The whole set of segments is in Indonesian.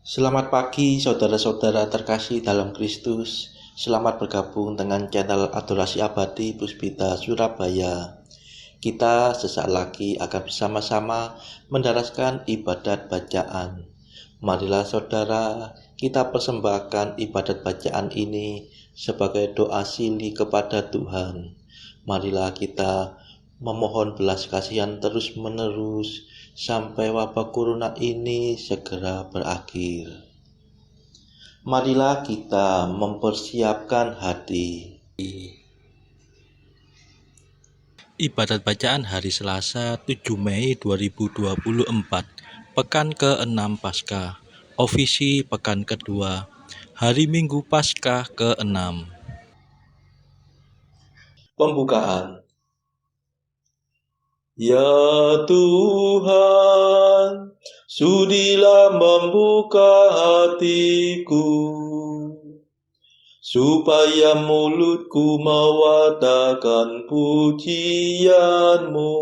Selamat pagi saudara-saudara terkasih dalam Kristus. Selamat bergabung dengan channel Adorasi Abadi Puspita Surabaya. Kita sesaat lagi akan bersama-sama mendaraskan ibadat bacaan. Marilah saudara, kita persembahkan ibadat bacaan ini sebagai doa silih kepada Tuhan. Marilah kita memohon belas kasihan terus-menerus sampai wabah corona ini segera berakhir. Marilah kita mempersiapkan hati. Ibadat bacaan hari Selasa 7 Mei 2024, Pekan ke-6 Paskah, Ofisi Pekan kedua, Hari Minggu Paskah ke-6. Pembukaan. Ya Tuhan, sudilah membuka hatiku, supaya mulutku mewartakan pujian-Mu.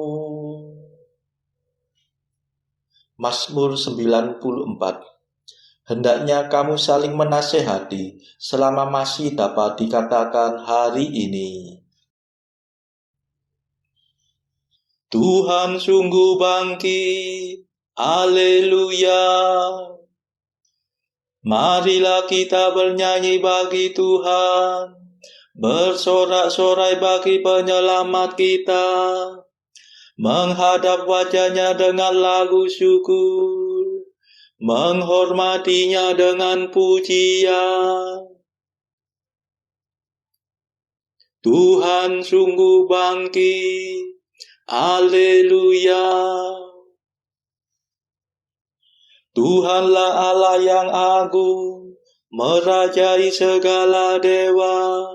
Mazmur 94. Hendaknya kamu saling menasehati selama masih dapat dikatakan hari ini. Tuhan sungguh bangkit, haleluya. Marilah kita bernyanyi bagi Tuhan, bersorak-sorai bagi penyelamat kita, menghadap wajah-Nya dengan lagu syukur, menghormatinya dengan pujian. Tuhan sungguh bangkit, haleluya. Tuhanlah Allah yang agung, merajai segala dewa.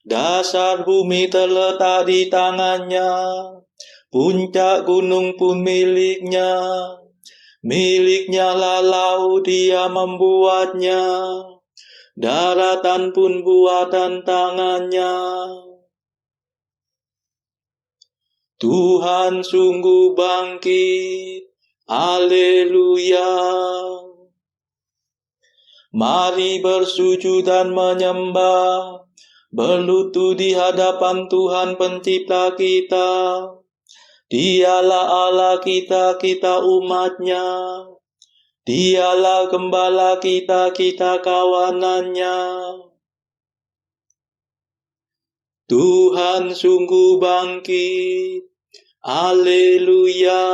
Dasar bumi terletak di tangan-Nya, puncak gunung pun milik-Nya. Milik-Nya lah laut, Dia membuatnya, daratan pun buatan tangan-Nya. Tuhan sungguh bangkit, haleluya. Mari bersujud dan menyembah, berlutut di hadapan Tuhan pencipta kita. Dialah Allah kita, kita umat-Nya. Dialah gembala kita, kita kawanan-Nya. Tuhan sungguh bangkit, haleluya.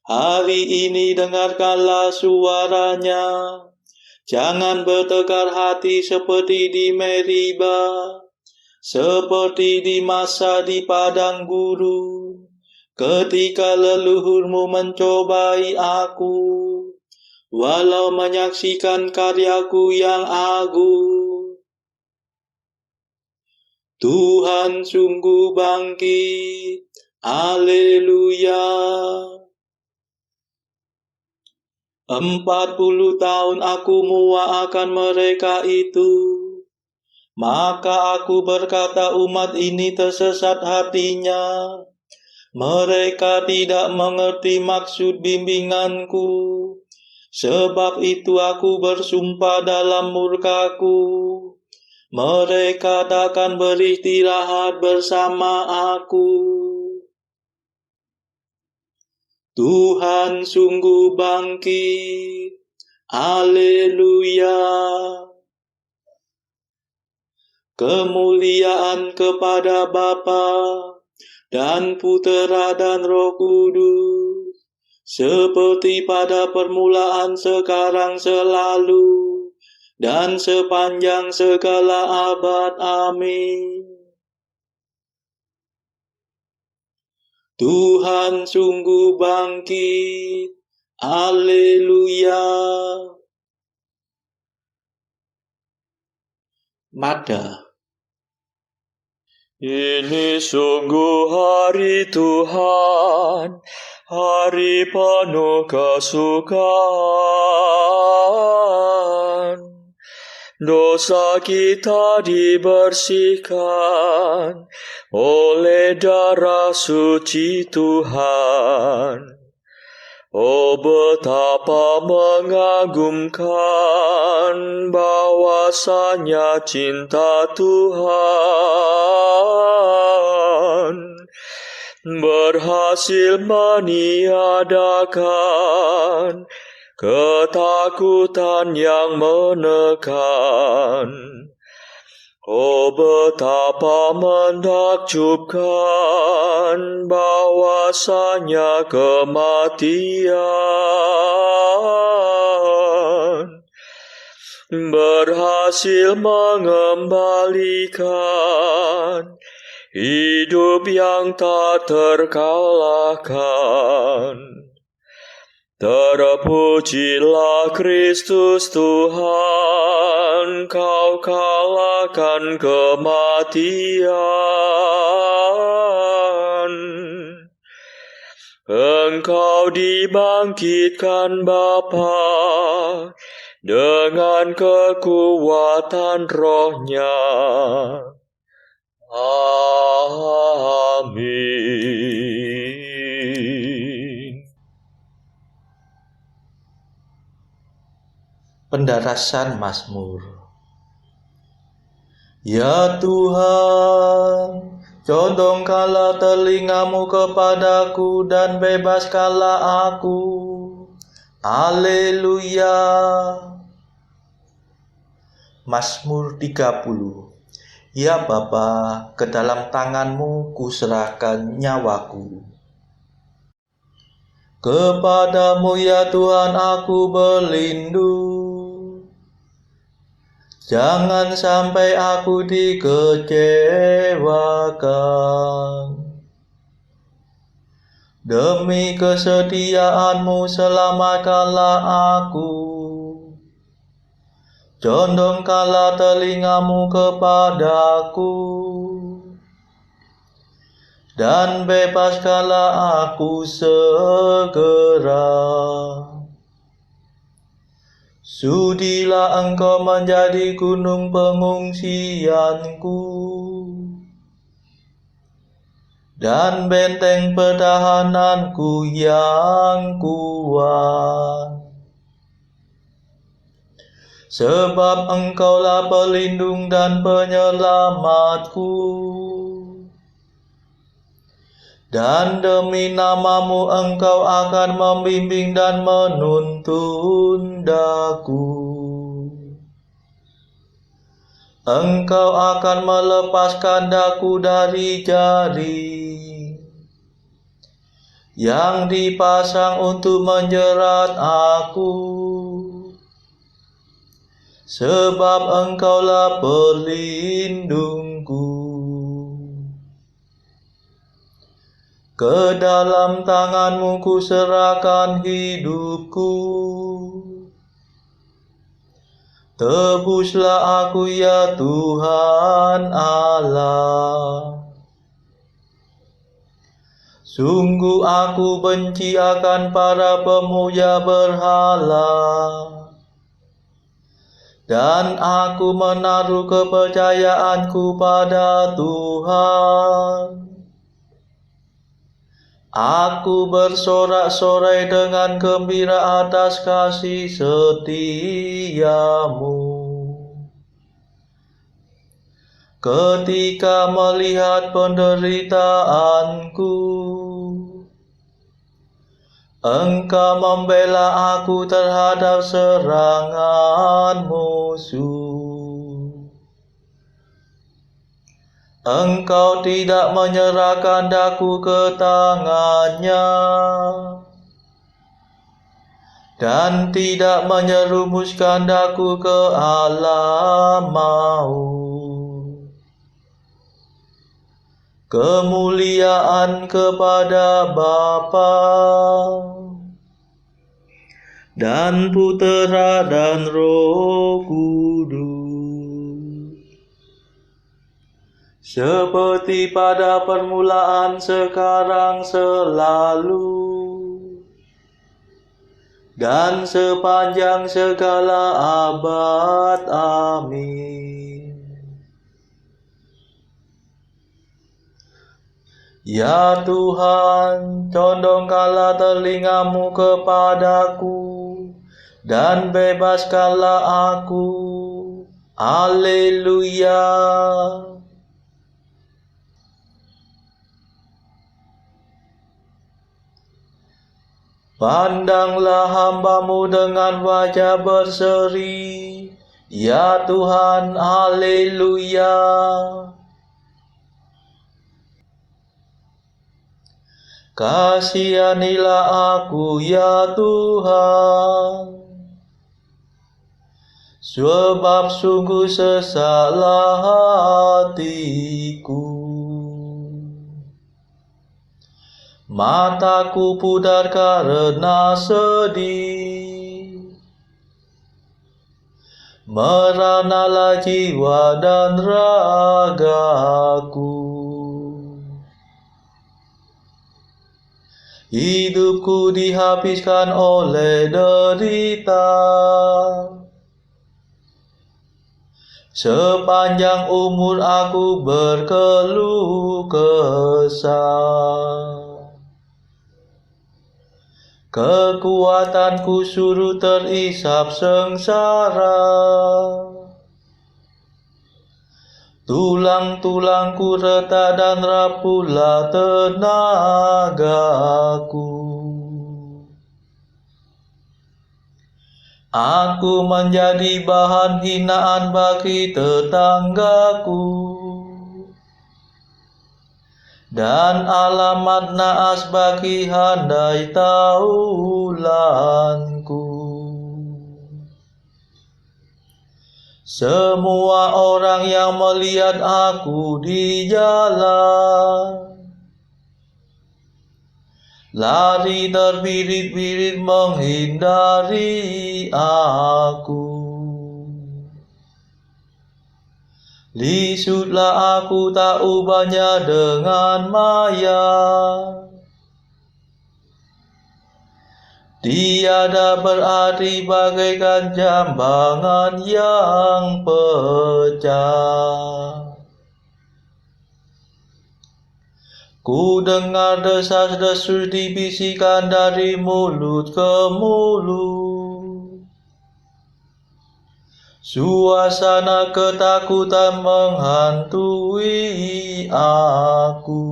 Hari ini dengarkanlah suara-Nya. Jangan bertegar hati seperti di Meriba, seperti di masa di padang gurun, ketika leluhurmu mencobai aku, walau menyaksikan karyaku yang agung. Tuhan sungguh bangkit, haleluya. 40 tahun aku muak akan mereka itu. Maka aku berkata, umat ini tersesat hatinya. Mereka tidak mengerti maksud bimbinganku. Sebab itu aku bersumpah dalam murkaku, mereka takkan beristirahat bersama aku. Tuhan sungguh bangkit, haleluya. Kemuliaan kepada Bapa dan Putera dan Roh Kudus, seperti pada permulaan, sekarang, selalu, dan sepanjang segala abad. Amin. Tuhan sungguh bangkit, haleluya. Mada. Ini sungguh hari Tuhan, hari penuh kesukaan. Dosa kita dibersihkan oleh darah suci Tuhan. Oh, betapa mengagumkan bahwasanya cinta Tuhan berhasil meniadakan ketakutan yang menekan. Oh, betapa menakjubkan bahwasanya kematian berhasil mengembalikan hidup yang tak terkalahkan. Terpujilah Kristus Tuhan, Kau kalahkan kematian. Engkau dibangkitkan Bapa dengan kekuatan Roh-Nya. Amin. Pendarasan Mazmur. Ya Tuhan, condongkanlah telingamu kepadaku dan bebaskanlah aku. Haleluya. Mazmur 30. Ya Bapa, ke dalam tanganmu kuserahkan nyawaku. Kepadamu ya Tuhan aku berlindung. Jangan sampai aku dikecewakan. Demi kesetiaanmu selamatkanlah aku. Condongkanlah telingamu kepadaku. Dan bebaskanlah aku segera. Sudilah Engkau menjadi gunung pengungsianku dan benteng pertahananku yang kuat. Sebab Engkaulah pelindung dan penyelamatku, dan demi namamu Engkau akan membimbing dan menuntun daku. Engkau akan melepaskan daku dari jaring yang dipasang untuk menjerat aku. Sebab Engkaulah pelindungku. Ke dalam tanganmu kuserahkan hidupku. Tebuslah aku ya Tuhan Allah. Sungguh aku benci akan para pemuja berhala, dan aku menaruh kepercayaanku pada Tuhan. Aku bersorak-sorai dengan gembira atas kasih setiamu. Ketika melihat penderitaanku, Engkau membela aku terhadap serangan musuh. Engkau tidak menyerahkan daku ke tangannya, dan tidak menyerumuskan daku ke alam maut. Kemuliaan kepada Bapa dan Putera dan Roh Kudus, seperti pada permulaan, sekarang, selalu, dan sepanjang segala abad. Amin. Ya Tuhan, condongkanlah telingamu kepadaku, dan bebaskanlah aku. Haleluya. Pandanglah hamba-Mu dengan wajah berseri, ya Tuhan, haleluya. Kasihanilah aku, ya Tuhan, sebab sungguh sesaklah hatiku. Mataku pudar karena sedih, meranalah jiwa dan ragaku. Hidupku dihabiskan oleh derita, sepanjang umur aku berkeluh kesah. Kekuatanku suruh terisap sengsara, tulang-tulangku retak dan rapuhlah tenagaku. Aku menjadi bahan hinaan bagi tetanggaku, dan alamat naas bagi handai taulanku. Semua orang yang melihat aku di jalan lari terbirit-birit menghindari aku. Lisutlah aku tak ubahnya dengan maya, tiada berarti bagaikan jambangan yang pecah. Ku dengar desas-desus dibisikkan dari mulut ke mulut. Suasana ketakutan menghantui aku.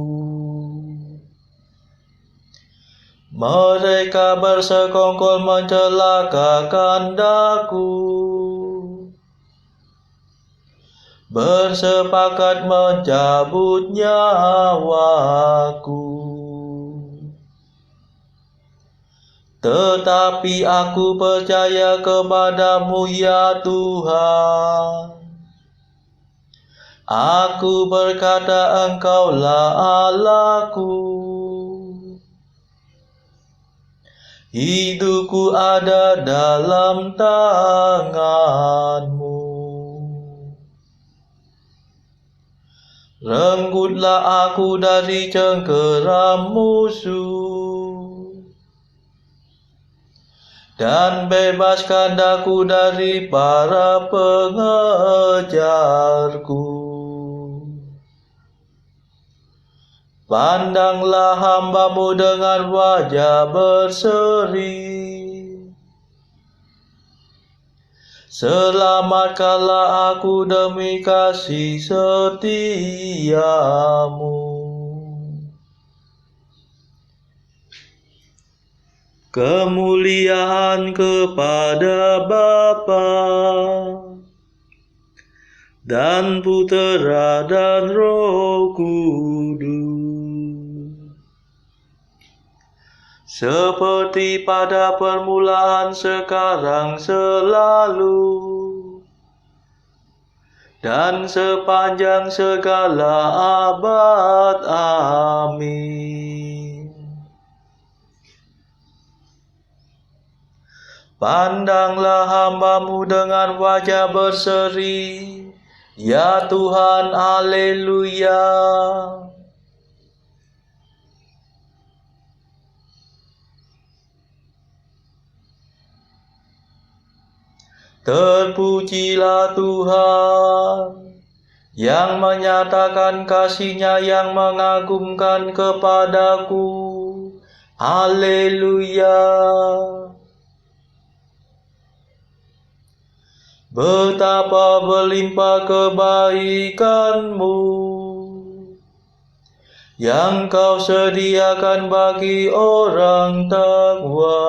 Mereka bersekongkol mencelakakan daku, bersepakat mencabut nyawaku. Tetapi aku percaya kepadamu, ya Tuhan. Aku berkata, Engkaulah Allahku. Hidupku ada dalam tangan-Mu. Renggutlah aku dari cengkeram musuh, dan bebaskan aku dari para pengejarku. Pandanglah hamba-Mu dengan wajah berseri, selamatkanlah aku demi kasih setia-Mu. Kemuliaan kepada Bapa dan Putera dan Roh Kudus, seperti pada permulaan, sekarang, selalu, dan sepanjang segala abad. Amin. Pandanglah hamba-Mu dengan wajah berseri, ya Tuhan, haleluya. Terpujilah Tuhan, yang menyatakan kasih-Nya yang mengagumkan kepadaku. Haleluya. Betapa berlimpah kebaikan-Mu yang Kau sediakan bagi orang takwa,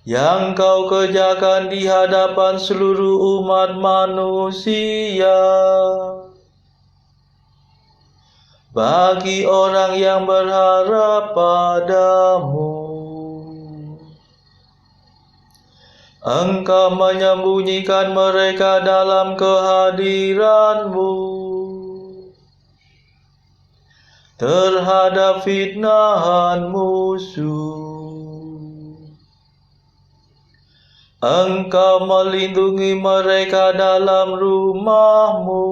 yang Kau kerjakan di hadapan seluruh umat manusia, bagi orang yang berharap padamu. Engkau menyembunyikan mereka dalam kehadiran-Mu terhadap fitnahan musuh. Engkau melindungi mereka dalam rumah-Mu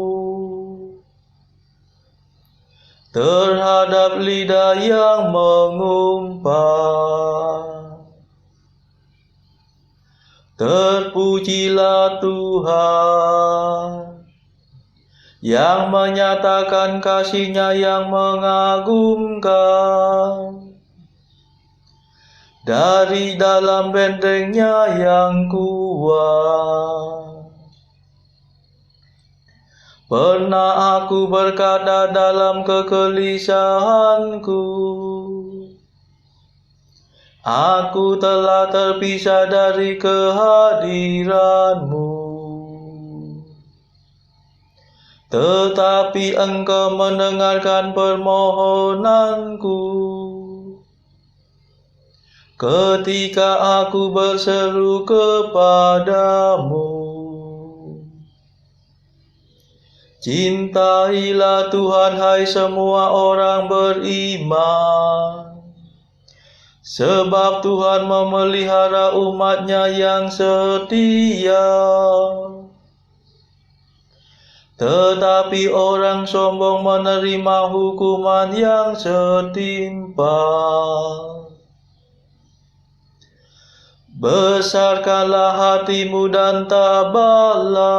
terhadap lidah yang mengumpat. Terpujilah Tuhan yang menyatakan kasih-Nya yang mengagumkan dari dalam benteng-Nya yang kuat. Pernah aku berkata dalam kegelisahanku, aku telah terpisah dari kehadiran-Mu. Tetapi Engkau mendengarkan permohonanku ketika aku berseru kepadamu. Cintailah Tuhan, hai semua orang beriman, sebab Tuhan memelihara umat-Nya yang setia. Tetapi orang sombong menerima hukuman yang setimpal. Besarkanlah hatimu dan tabahlah,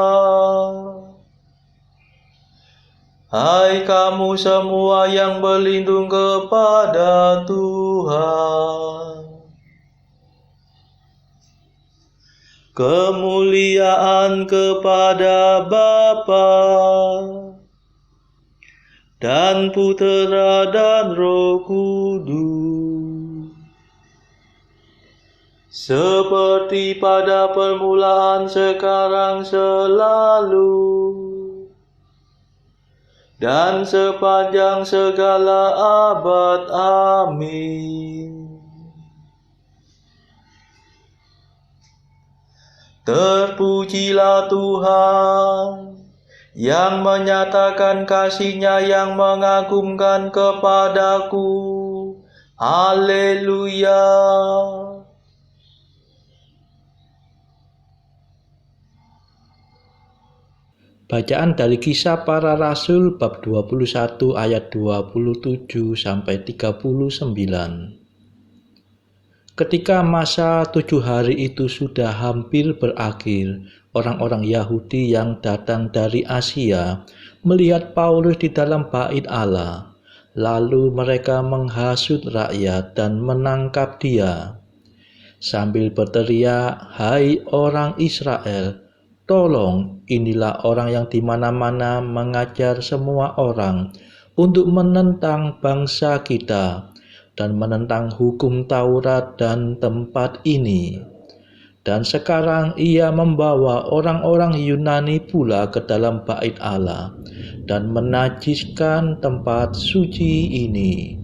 hai kamu semua yang berlindung kepada Tuhan. Kemuliaan kepada Bapa dan Putera dan Roh Kudus, seperti pada permulaan, sekarang, selalu, dan sepanjang segala abad. Amin. Terpujilah Tuhan yang menyatakan kasih-Nya yang mengagumkan kepadaku. Haleluya. Bacaan dari Kisah Para Rasul bab 21 ayat 27 sampai 39. Ketika masa 7 hari itu sudah hampir berakhir, orang-orang Yahudi yang datang dari Asia melihat Paulus di dalam bait Allah. Lalu mereka menghasut rakyat dan menangkap dia, sambil berteriak, "Hai orang Israel, tolong, inilah orang yang di mana-mana mengajar semua orang untuk menentang bangsa kita dan menentang hukum Taurat dan tempat ini. Dan sekarang ia membawa orang-orang Yunani pula ke dalam bait Allah dan menajiskan tempat suci ini.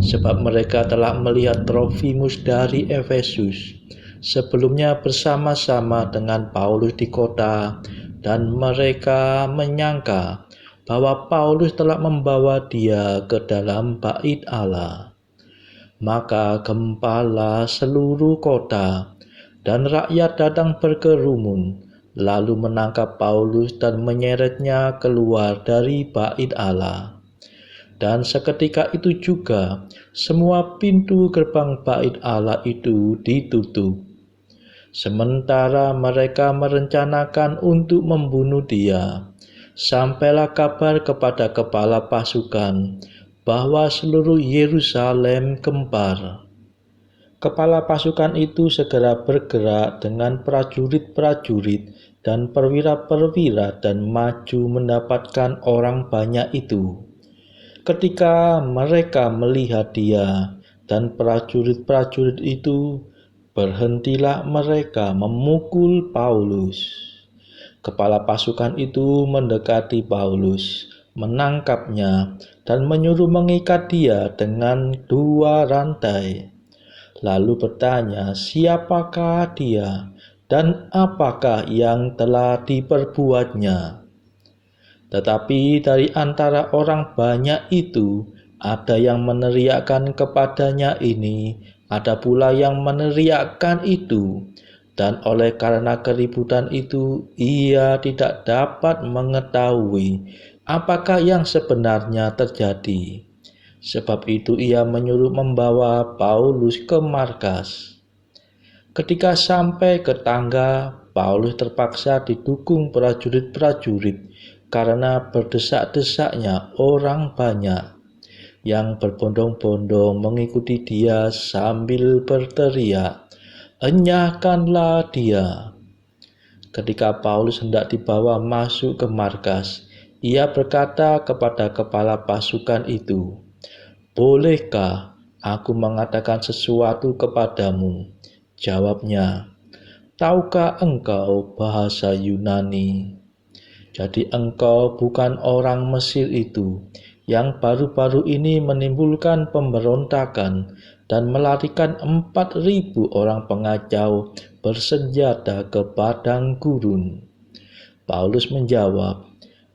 Sebab mereka telah melihat Trofimus dari Efesus sebelumnya bersama-sama dengan Paulus di kota, dan mereka menyangka bahwa Paulus telah membawa dia ke dalam bait Allah. Maka gempalah seluruh kota, dan rakyat datang berkerumun, lalu menangkap Paulus dan menyeretnya keluar dari bait Allah. Dan seketika itu juga semua pintu gerbang bait Allah itu ditutup. sementara mereka merencanakan untuk membunuh dia. Sampailah kabar kepada kepala pasukan bahwa seluruh Yerusalem gempar. Kepala pasukan itu segera bergerak dengan prajurit-prajurit dan perwira-perwira dan maju mendapatkan orang banyak itu. Ketika mereka melihat dia dan prajurit-prajurit itu, berhentilah mereka memukul Paulus. Kepala pasukan itu mendekati Paulus, menangkapnya, dan menyuruh mengikat dia dengan 2 rantai. Lalu bertanya, siapakah dia dan apakah yang telah diperbuatnya? Tetapi dari antara orang banyak itu, ada yang meneriakkan kepadanya ini, ada pula yang meneriakkan itu. Dan oleh karena keributan itu, ia tidak dapat mengetahui apakah yang sebenarnya terjadi. Sebab itu ia menyuruh membawa Paulus ke markas. Ketika sampai ke tangga, Paulus terpaksa didukung prajurit-prajurit karena berdesak-desaknya orang banyak yang berbondong-bondong mengikuti dia sambil berteriak, "Enyahkanlah dia!" Ketika Paulus hendak dibawa masuk ke markas, ia berkata kepada kepala pasukan itu, "Bolehkah aku mengatakan sesuatu kepadamu?" Jawabnya, "Tahukah engkau bahasa Yunani? Jadi engkau bukan orang Mesir itu yang baru-baru ini menimbulkan pemberontakan dan melarikan 4.000 orang pengacau bersenjata ke padang gurun?" Paulus menjawab,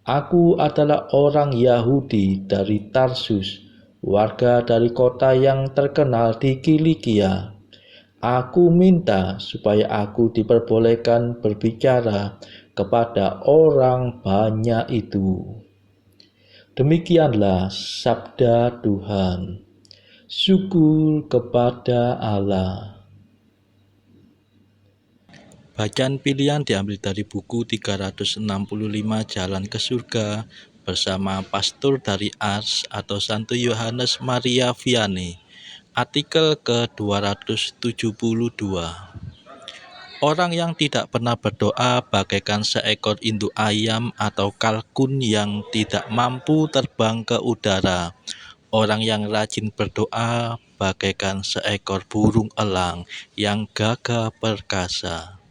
"Aku adalah orang Yahudi dari Tarsus, warga dari kota yang terkenal di Kilikia. Aku minta supaya aku diperbolehkan berbicara kepada orang banyak itu." Demikianlah sabda Tuhan. Syukur kepada Allah. Bacaan pilihan diambil dari buku 365 Jalan ke Surga bersama pastor dari Ars atau Santo Yohanes Maria Vianney. Artikel ke-272. Orang yang tidak pernah berdoa bagaikan seekor induk ayam atau kalkun yang tidak mampu terbang ke udara. Orang yang rajin berdoa bagaikan seekor burung elang yang gagah perkasa.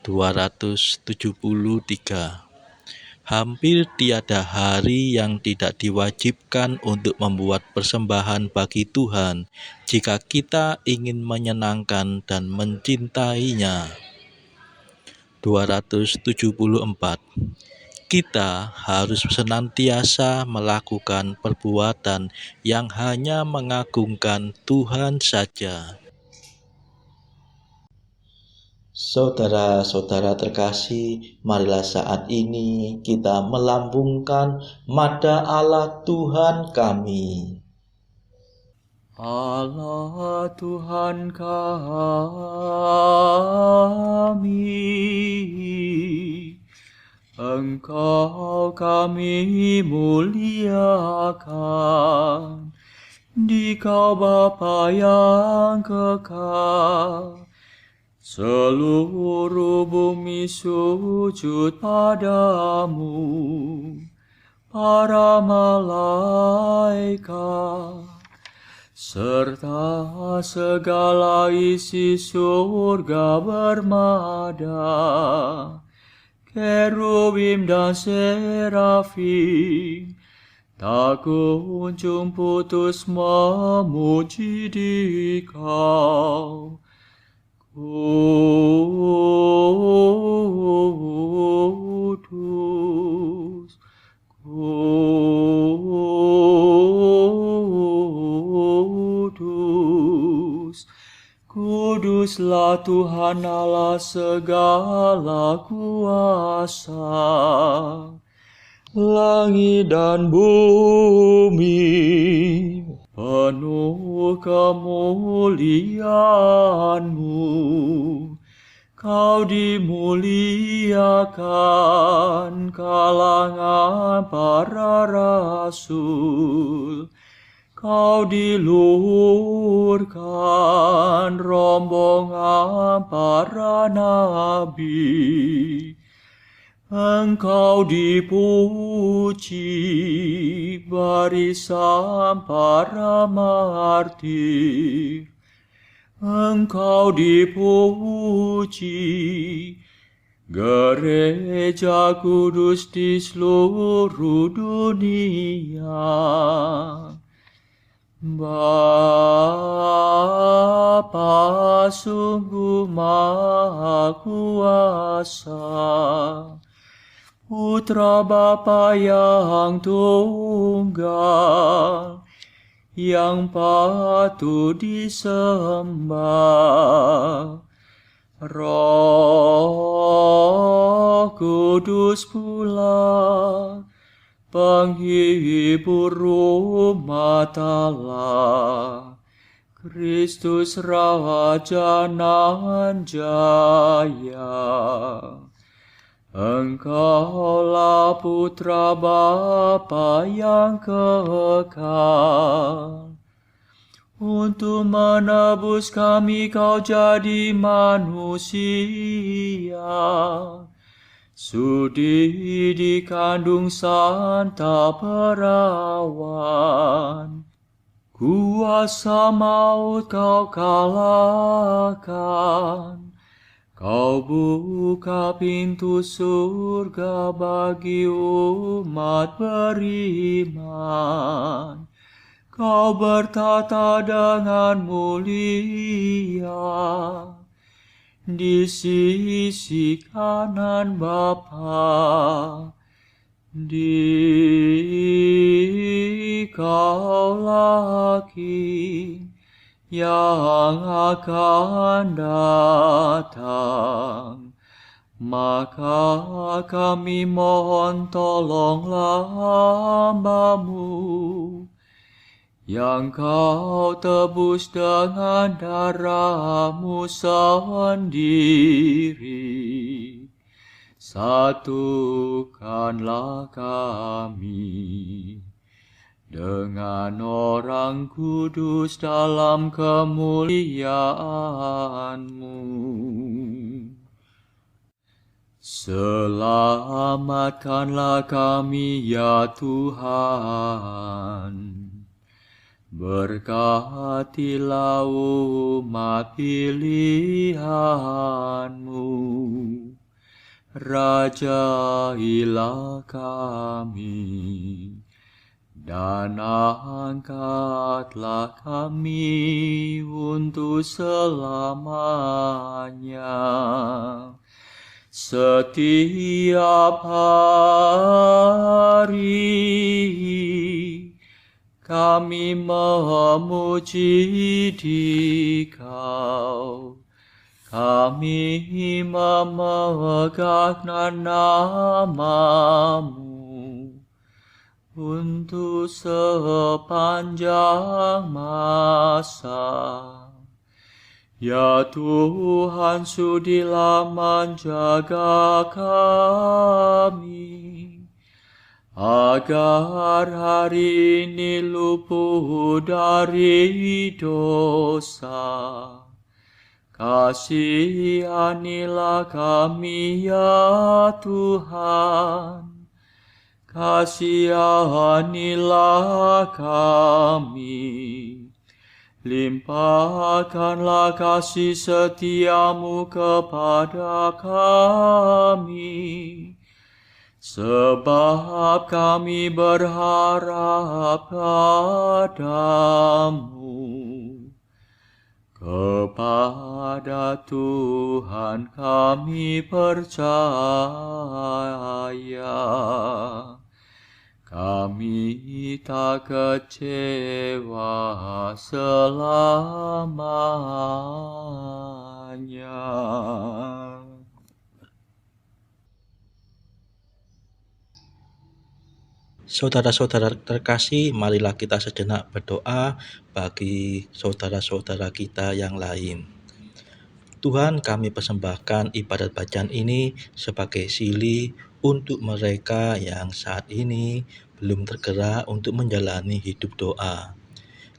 273. Hampir tiada hari yang tidak diwajibkan untuk membuat persembahan bagi Tuhan jika kita ingin menyenangkan dan mencintainya. 274. Kita harus senantiasa melakukan perbuatan yang hanya mengagungkan Tuhan saja. Saudara-saudara terkasih, marilah saat ini kita melambungkan Mada Allah Tuhan kami. Allah Tuhan kami, Engkau kami muliakan, Dikau Bapa yang kekal. Seluruh bumi sujud padamu, para malaikat, serta segala isi surga bermada, kerubim dan serafim, tak kunjung putus memuji Dikau. Kudus, kudus, kuduslah Tuhan Allah segala kuasa. Langit dan bumi penuh kemuliaan-Mu. Kau dimuliakan kalangan para rasul, Kau diluhurkan rombongan para nabi, Engkau dipuji barisan para martir, Engkau dipuji gereja kudus di seluruh dunia. Bapa sungguh maha kuasa, Putra Bapa yang tunggal, yang patut disembah. Roh Kudus pula, penghibur umat Allah, Kristus Raja nan jaya. Engkaulah Putra Bapa yang kekal. Untuk menebus kami kau jadi manusia, sudi dikandung Santa Perawan. Kuasa maut kau kalahkan, kau buka pintu surga bagi umat beriman. Kau bertata dengan mulia di sisi kanan Bapa. Dikaulah King yang akan datang, maka kami mohon tolonglah hamba-Mu yang kau tebus dengan darah-Mu sendiri. Satukanlah kami dengan orang kudus dalam kemuliaan-Mu. Selamatkanlah kami ya Tuhan. Berkatilah umat pilihan-Mu, rajailah kami, dan angkatlah kami untuk selamanya. Setiap hari kami memuji Dikau, kami memegang nama-Mu untuk sepanjang masa. Ya Tuhan, sudilah menjaga kami, agar hari ini luput dari dosa. Kasihanilah kami ya Tuhan, kasihanilah kami. Limpahkanlah kasih setia-Mu kepada kami, sebab kami berharap padamu. Kepada Tuhan kami percaya, kami tak kecewa selamanya. Saudara-saudara terkasih, marilah kita sejenak berdoa bagi saudara-saudara kita yang lain. Tuhan, kami persembahkan ibadat bacaan ini sebagai sili untuk mereka yang saat ini belum tergerak untuk menjalani hidup doa.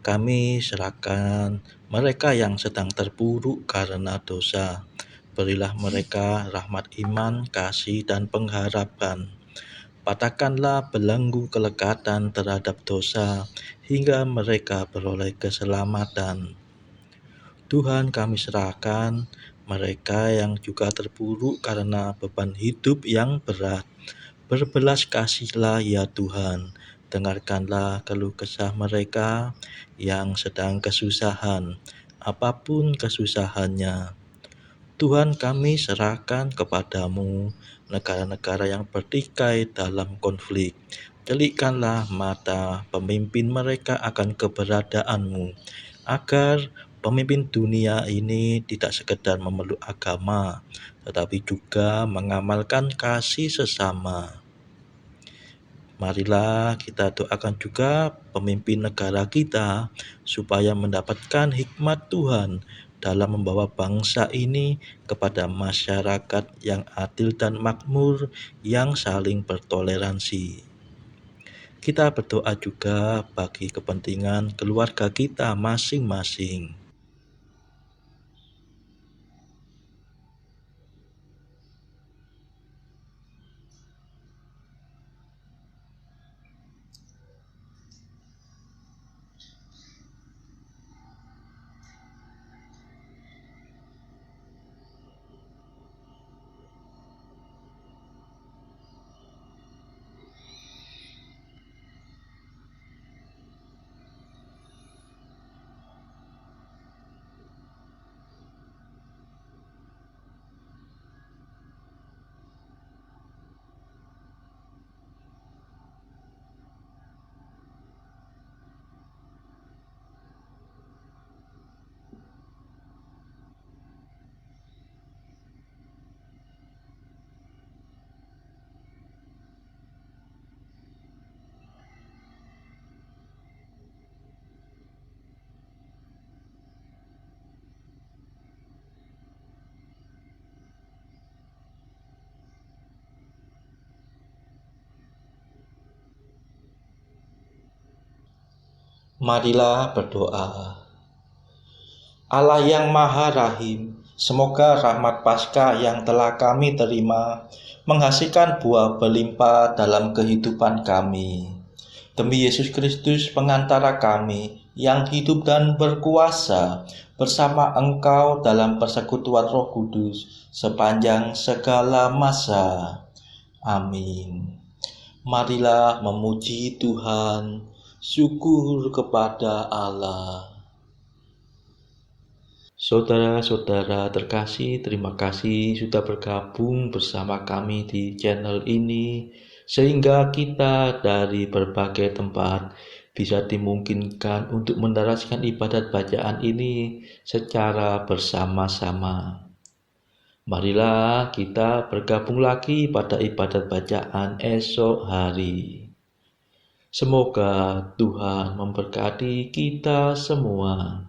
Kami serahkan mereka yang sedang terpuruk karena dosa. Berilah mereka rahmat iman, kasih, dan pengharapan. Patahkanlah belenggu kelekatan terhadap dosa hingga mereka beroleh keselamatan. Tuhan, kami serahkan mereka yang juga terpuruk karena beban hidup yang berat. Berbelas kasihlah ya Tuhan, dengarkanlah keluh kesah mereka yang sedang kesusahan, apapun kesusahannya. Tuhan, kami serahkan kepadamu negara-negara yang bertikai dalam konflik. Celikkanlah mata pemimpin mereka akan keberadaanmu, agar pemimpin dunia ini tidak sekedar memeluk agama, tetapi juga mengamalkan kasih sesama. Marilah kita doakan juga pemimpin negara kita supaya mendapatkan hikmat Tuhan dalam membawa bangsa ini kepada masyarakat yang adil dan makmur yang saling bertoleransi. Kita berdoa juga bagi kepentingan keluarga kita masing-masing. Marilah berdoa. Allah yang Maha Rahim, semoga rahmat Paskah yang telah kami terima menghasilkan buah berlimpah dalam kehidupan kami. Demi Yesus Kristus pengantara kami yang hidup dan berkuasa bersama Engkau dalam persekutuan Roh Kudus sepanjang segala masa. Amin. Marilah memuji Tuhan, syukur kepada Allah. Saudara-saudara terkasih, terima kasih sudah bergabung bersama kami di channel ini, sehingga kita dari berbagai tempat bisa dimungkinkan untuk mendaraskan ibadat bacaan ini secara bersama-sama. Marilah kita bergabung lagi pada ibadat bacaan esok hari. Semoga Tuhan memberkati kita semua.